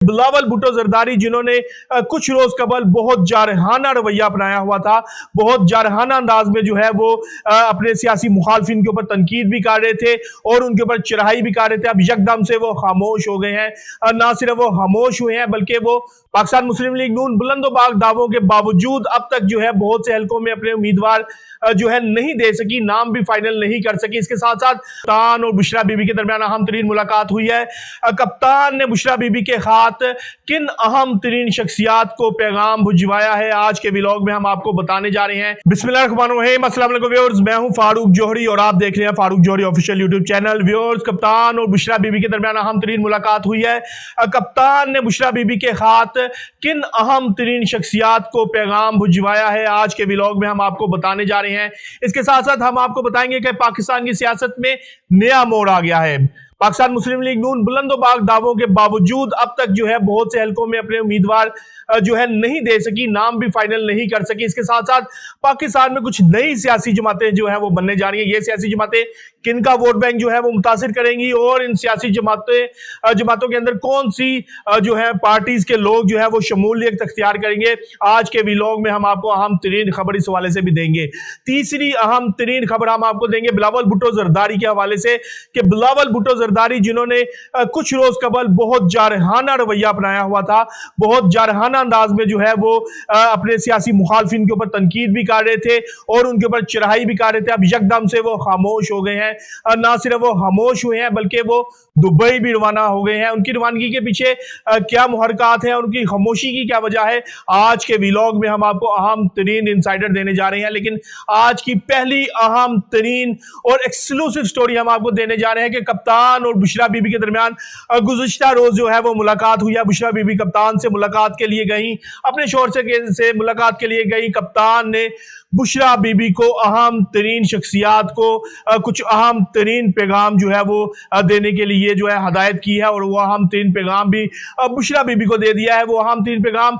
बिलावल भुट्टो जरदारी जिन्होंने कुछ रोज कबल बहुत जारहाना रवैया अपनाया हुआ था, बहुत जारहाना अंदाज में जो है वो अपने सियासी मुखालफिन के ऊपर तनकीद भी कर रहे थे और उनके ऊपर चढ़ाई भी कर रहे थे। अब यकदम से वो खामोश हो गए हैं। ना सिर्फ वो खामोश हुए हैं बल्कि वो पाकिस्तान मुस्लिम लीग नून बुलंदोबाग दावों के बावजूद अब तक जो है बहुत से हलकों में अपने उम्मीदवार जो है नहीं दे सकी, नाम भी फाइनल नहीं कर सकी। इसके साथ साथ कप्तान और बुशरा बीबी के दरमियान अहम तरीन मुलाकात हुई है। कप्तान ने बुशरा बीबी के खात किन अहम तरीन शख्सियात को पैगाम भिजवाया है, आज के व्लॉग में हम आपको बताने जा रहे हैं। बिस्मिल्लाहिर्रहमानिर्रहीम, अस्सलाम वालेकुम व्यूअर्स, मैं हूं फारूक जौहरी और आप देख रहे हैं फारूक जौहरी ऑफिशियल यूट्यूब चैनल। व्यूअर्स, कप्तान और बुशरा बीबी के दरमियान अहम तरीन मुलाकात हुई है। कप्तान ने बुशरा बीबी के खात किन अहम तरीन शख्सियात को पैगाम भिजवाया है, आज के व्लॉग में हम आपको बताने जा रहे हैं। इसके साथ साथ हम आपको बताएंगे कि पाकिस्तान की सियासत में नया मोड़ आ गया है। पाकिस्तान मुस्लिम लीग नून बुलंदोबाग दावों के बावजूद अब तक जो है बहुत से हलकों में अपने उम्मीदवार जो है नहीं दे सकी, नाम भी फाइनल नहीं कर सकी। इसके साथ साथ पाकिस्तान में कुछ नई सियासी जमातें जो है वो बनने जा रही हैं। ये सियासी जमातें किनका वोट बैंक जो है वो मुतासिर करेंगी और इन सियासी जमातों के अंदर कौन सी जो है पार्टीज के लोग जो है वो शमूलियत अख्तियार करेंगे, आज के व्लॉग में हम आपको अहम तरीन खबर इस हवाले से भी देंगे। तीसरी अहम तरीन खबर हम आपको देंगे बिलावल भुट्टो जरदारी के हवाले से कि बिलावल भुट्टो जरदारी जिन्होंने कुछ रोज कबल बहुत जारहाना रवैया अपनाया हुआ था, बहुत जारहाना अंदाज में जो है वो अपने सियासी मुखालफिन के ऊपर तनकीद भी कर रहे थे और उनके ऊपर चढ़ाई भी कर रहे थे। अब यकदम से वो खामोश हो गए हैं। ना सिर्फ वो खामोश हुए हैं बल्कि वो दुबई भी रवाना हो गए हैं। उनकी रवानगी के पीछे क्या मुहरकात है, उनकी खामोशी की क्या वजह है, आज के व्लॉग में हम आपको अहम तरीन इंसाइडर देने जा रहे हैं। लेकिन आज की पहली अहम तरीन और एक्सक्लूसिव स्टोरी हम आपको देने जा रहे हैं कि कप्तान और बुशरा बीबी के दरमियान गुज़िश्ता रोज जो है वो मुलाकात हुई है। बुशरा बीबी कप्तान से मुलाकात के लिए गई, अपने शोहर से मुलाकात के लिए गई। कप्तान ने बुशरा बीबी को अहम तरीन शख्सियात को कुछ अहम तरीन पैगाम जो है वो देने के लिए जो है हदायत की है और वो अहम तरीन पैगाम भी बुशरा बीबी को दे दिया है। वो अहम तरीन पैगाम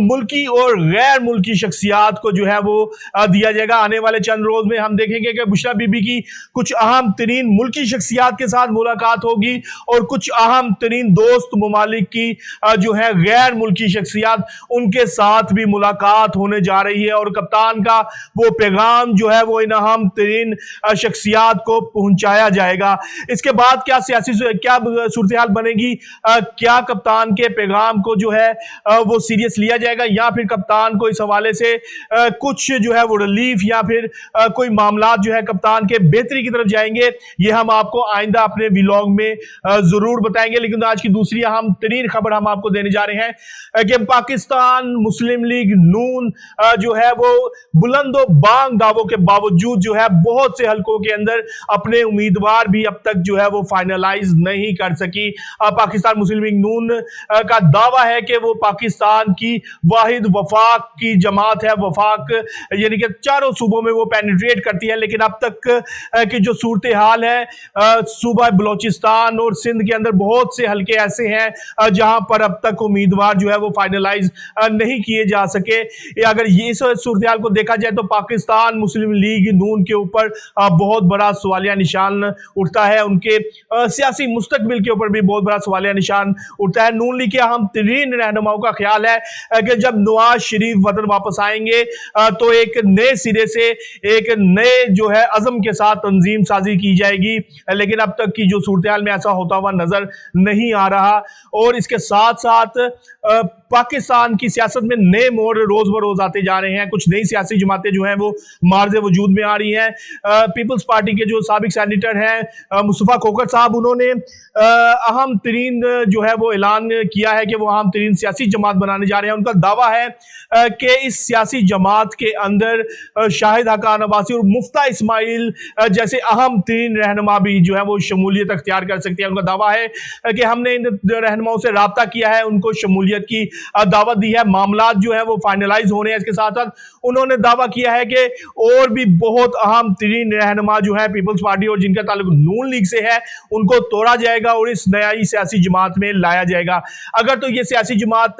मुल्की और गैर मुल्की शख्सियात को जो है वो दिया जाएगा। आने वाले चंद रोज में हम देखेंगे कि बुशरा बीबी की कुछ अहम तरीन मुल्की शख्सियात के साथ मुलाकात होगी और कुछ अहम तरीन दोस्त ममालिक की जो है गैर मुल्की शख्सियात, उनके साथ भी मुलाकात होने जा रही है और कप्तान का वो पैगाम जो है वो इन अहम तरीन शख्सियात को पहुंचाया जाएगा। इसके बाद क्या सूरत हाल बनेगी, क्या कप्तान के पैगाम को जो है वो सीरियस लिया जाएगा या फिर कप्तान को इस हवाले से कुछ जो है वो रिलीफ या फिर कोई मामला जो है कप्तान के बेहतरी की तरफ जाएंगे, ये हम आपको आइंदा अपने व्लॉग में जरूर बताएंगे। लेकिन आज की दूसरी अहम तरीन खबर हम आपको देने जा रहे हैं कि पाकिस्तान मुस्लिम लीग नून जो है वो बुलंदोबाग दावों के बावजूद जो है बहुत से हलकों के अंदर अपने उम्मीदवार भी अब तक जो है वो फाइनलाइज नहीं कर सकी। पाकिस्तान मुस्लिम लीग नून का दावा है कि वो पाकिस्तान की वाहिद वफाक की जमात है। वफाक यानी कि चारों सूबों में वो पेनिट्रेट करती है, लेकिन अब तक की जो सूरत हाल है सूबा बलोचिस्तान और सिंध के अंदर बहुत से हलके ऐसे हैं जहां पर अब तक उम्मीदवार जो है वो फाइनलाइज नहीं किए जा सके। अगर ये सूरत हाल को देखा जाए तो पाकिस्तान मुस्लिम लीग नून के ऊपर बहुत बड़ा सवालिया निशान उठता है, उनके सियासी मुस्तकबिल के ऊपर भी बहुत बड़ा सवालिया निशान उठता है। नून लीग के अहम तरीन रहनुमाओं का ख्याल है कि जब नवाज शरीफ वतन वापस आएंगे तो एक नए सिरे से एक नए जो है अज़म के साथ तंजीम साजी की जाएगी, लेकिन अब तक की जो सूरत हाल में ऐसा होता हुआ नजर नहीं आ रहा। और इसके साथ साथ पाकिस्तान की सियासत में नए मोड़ रोज ब रोज आते जा रहे हैं। कुछ नई सियासी जमातें जो हैं वो मार्ज वजूद में आ रही हैं। पीपल्स पार्टी के जो साबिक सेनेटर हैं मुस्तफा खोखर साहब, उन्होंने अहम तरीन जो है वो ऐलान किया है कि वो अहम तरीन सियासी जमात बनाने जा रहे हैं। उनका दावा है कि इस सियासी जमात के अंदर शाहिद हकान अब्बासी और मुफ्ता इस्माइल जैसे अहम तरीन रहनुमा भी जो है वो शमूलियत अख्तियार कर सकते हैं। उनका दावा है कि हमने इन रहनुमाओं से राब्ता किया है, उनको शमूलियत की दावत दी है। मामला जो है वो फाइनलाइज होने हैं। इसके साथ साथ उन्होंने दावा किया है कि और भी बहुत अहम तरीन रहनुमा जो है पीपल्स पार्टी और जिनका ताल्लुक नून लीग से है उनको तोड़ा जाएगा और इस नई सियासी जमात में लाया जाएगा। अगर तो ये सियासी जमात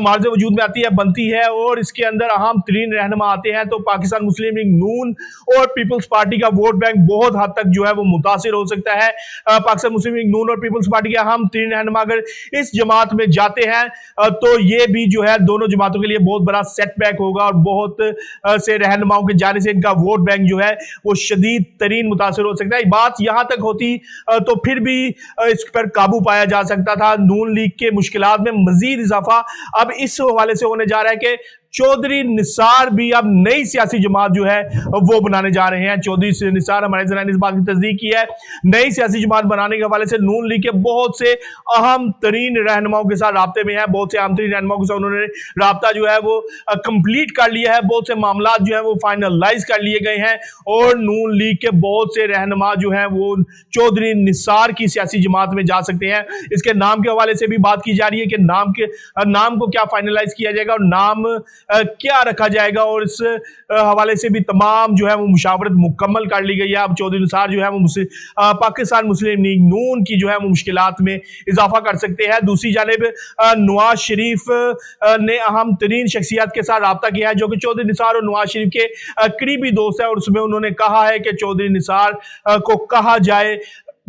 मार्ज वजूद में आती है, बनती है और इसके अंदर अहम तरीन रहनुमा आते हैं तो पाकिस्तान मुस्लिम लीग नून और पीपल्स पार्टी का वोट बैंक बहुत हद तक जो है वो मुतासिर हो सकता है। पाकिस्तान मुस्लिम लीग नून और पीपल्स पार्टी के अहम तरीन रहनुमा अगर इस जमात में जाते हैं तो ये भी जो है दोनों जमातों के लिए बहुत बड़ा सेटबैक होगा और बहुत से रहनुमाओं के जाने से इनका वोट बैंक जो है वो शदीद तरीन मुतासिर हो सकता है। बात यहां तक होती तो फिर भी इस पर काबू पाया जा सकता था। नून लीग के मुश्किलात में मजीद इजाफा अब इस हवाले से होने जा रहा है कि चौधरी निसार भी अब नई सियासी जमात जो है वो बनाने जा रहे हैं। चौधरी निसार हमारे जरा ने इस बात की तस्दीक की है। नई सियासी जमात बनाने के हवाले से नून लीग के बहुत से अहम तरीन रहनुमाओं के साथ राब्ते में है। बहुत से अहम तरीन रहनुमाओं के साथ उन्होंने राब्ता जो है वो कंप्लीट कर लिया है। बहुत से मामला जो है वो फाइनलाइज कर लिए गए हैं और नून लीग के बहुत से रहनुमा जो है वो चौधरी निसार की सियासी जमात में जा सकते हैं। इसके नाम के हवाले से भी बात की जा रही है कि नाम को क्या फाइनलाइज किया जाएगा और नाम क्या रखा जाएगा और इस हवाले से भी तमाम जो है वो मुशावरत मुकम्मल कर ली गई है। अब चौधरी निसार जो है वो पाकिस्तान मुस्लिम लीग नून की जो है वो मुश्किलात में इजाफा कर सकते हैं। दूसरी जानिब नवाज शरीफ ने अहम तरीन शख्सियत के साथ राब्ता किया है जो कि चौधरी निसार और नवाज शरीफ के करीबी दोस्त है और उसमें उन्होंने कहा है कि चौधरी निसार को कहा जाए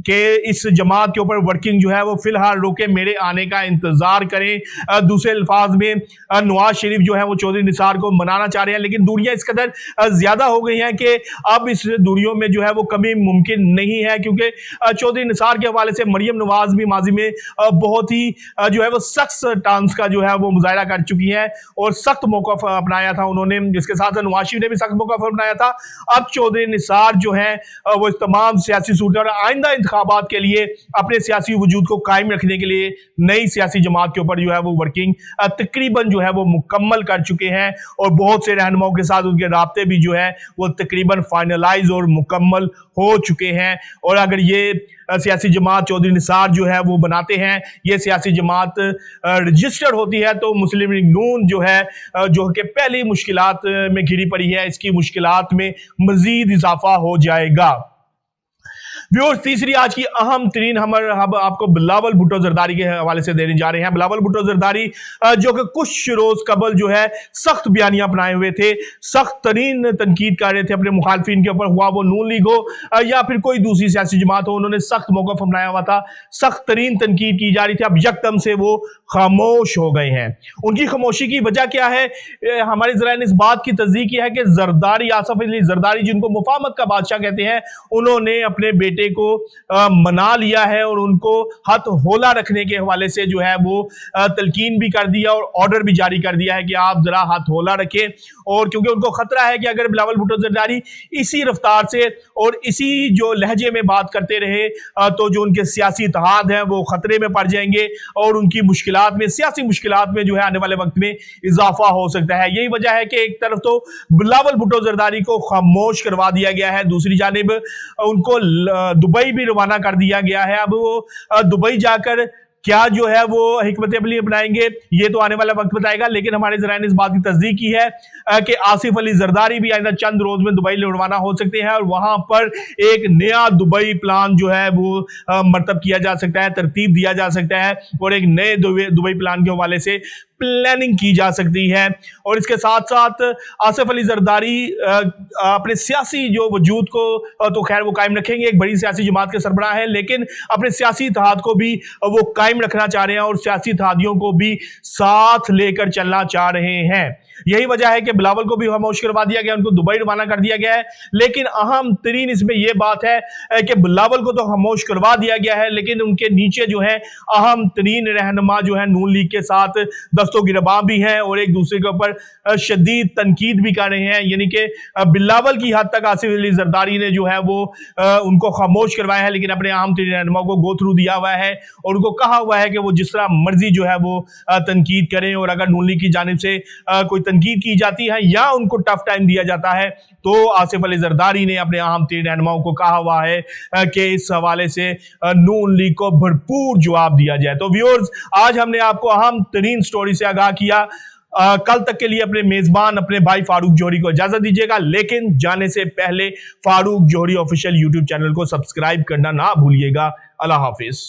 कि इस जमात के ऊपर वर्किंग जो है वो फिलहाल रोके, मेरे आने का इंतजार करें। दूसरे अल्फाज में नवाज शरीफ जो है वो चौधरी निसार को मनाना चाह रहे हैं लेकिन दूरियां इस कदर ज्यादा हो गई हैं कि अब इस दूरियों में जो है वो कमी मुमकिन नहीं है क्योंकि चौधरी निसार के हवाले से मरियम नवाज भी माजी में बहुत ही जो है वो सख्त स्टांस का जो है वो मुजाहरा कर चुकी है और सख्त मौक़िफ़ अपनाया था उन्होंने। जिसके साथ साथ नवाज शरीफ ने भी सख्त मौक़िफ़ अपनाया था। अब चौधरी निसार जो है वो इस तमाम सियासी सूरत और आइंदा इंतखाबात के लिए अपने सियासी वजूद को कायम रखने के लिए नई सियासी जमात के ऊपर जो है वो वर्किंग तकरीबन जो है वो मुकम्मल कर चुके हैं और बहुत से रहनुमाओं के साथ उनके राब्ते भी जो है वो तकरीबन फाइनलाइज और मुकम्मल हो चुके हैं। और अगर ये सियासी जमात चौधरी निसार जो है वो बनाते हैं, ये सियासी जमात रजिस्टर होती है तो मुस्लिम लीग नून जो है जो कि पहली मुश्किलात में घिरी पड़ी है इसकी मुश्किलात में मजीद इजाफा हो जाएगा। व्यूअर्स, तीसरी आज की अहम तरीन हम आपको बिलावल भुट्टो जरदारी के हवाले से देने जा रहे हैं। बिलावल भुट्टो जरदारी जो कि कुछ रोज कबल जो है सख्त बयानियां अपनाए हुए थे, सख्त तरीन तनकीद कर रहे थे अपने मुखालफिन के ऊपर, हुआ वो नून लीग हो या फिर कोई दूसरी सियासी जमात हो, उन्होंने सख्त मौक़िफ़ अपनाया हुआ था, सख्त तरीन तनकीद की जा रही थी। अब यकदम से वो खामोश हो गए हैं। उनकी खामोशी की वजह क्या है? हमारे ज़राए ने इस बात की तस्दीक की है कि जरदारी, आसफ अली जरदारी जिनको मुफाहमत का बादशाह कहते हैं, उन्होंने अपने बेटे को मना लिया है और उनको हाथ होला रखने के हवाले से जो है वो तलकीन भी कर दिया और ऑर्डर भी जारी कर दिया है कि आप जरा हाथ होला रखें। और क्योंकि उनको खतरा है कि अगर बिलावल भुट्टो जरदारी इसी रफ्तार से और इसी जो लहजे में बात करते रहे तो जो उनके सियासी इत्तेहाद हैं वो खतरे में पड़ जाएंगे और उनकी मुश्किलात में, सियासी मुश्किलात में जो है आने वाले वक्त में इजाफा हो सकता है। यही वजह है कि एक तरफ तो बिलावल भुट्टो जरदारी को खामोश करवा दिया गया है, दूसरी जानिब उनको दुबई भी रवाना कर दिया गया है। अब वो दुबई जाकर क्या जो है वो हिकमत अमली अपनाएंगे ये तो आने वाला वक्त बताएगा, लेकिन हमारे ज़राए ने इस बात की तस्दीक की है कि आसिफ अली जरदारी भी आइंदा चंद रोज में दुबई रवाना हो सकते हैं और वहां पर एक नया दुबई प्लान जो है वो मरतब किया जा सकता है, तरतीब दिया जा सकता है और एक नए दुबई प्लान के हवाले से प्लानिंग की जा सकती है। और इसके साथ साथ आसिफ अली जरदारी अपने सियासी जो वजूद को तो खैर वो कायम रखेंगे, एक बड़ी सियासी जमात के सरबराह है, लेकिन अपने सियासी इत्तेहाद को भी वो कायम रखना चाह रहे हैं और सियासी इत्तेहादियों को भी साथ लेकर चलना चाह रहे हैं। यही वजह है कि बिलावल को भी खामोश करवा दिया गया, उनको दुबई रवाना कर दिया गया है। लेकिन अहम तरीन इसमें यह बात है कि बिलावल को तो खामोश करवा दिया गया है, लेकिन उनके नीचे जो है अहम तरीन रहनुमा जो है नून लीग के साथ दस्तों गिरबां भी हैं और एक दूसरे के ऊपर शदीद तनकीद भी कर रहे हैं। यानी कि बिलावल की हद तक आसिफ अली जरदारी ने जो है वो उनको खामोश करवाया है, लेकिन अपने अहम तरीन रहनुमा को गो थ्रू दिया हुआ है और उनको कहा हुआ है कि वो जिस तरह मर्जी जो है वो तनकीद करें, और अगर नून लीग की जानिब से कोई तनकीद की जाती है या उनको टफ टाइम दिया जाता है तो आसिफ अली जरदारी ने अपने अहम तीन रहनुमाओं को कहा हुआ है कि इस हवाले से नून लीग को भरपूर जवाब दिया जाए। तो व्यूअर्स, आज हमने आपको अहम तरीन स्टोरी से आगाह किया। कल तक के लिए अपने मेजबान अपने भाई फारूक जोहरी को इजाजत दीजिएगा, लेकिन जाने से पहले फारूक जोहरी ऑफिशियल यूट्यूब चैनल को सब्सक्राइब करना ना भूलिएगा। अल्लाह हाफिज।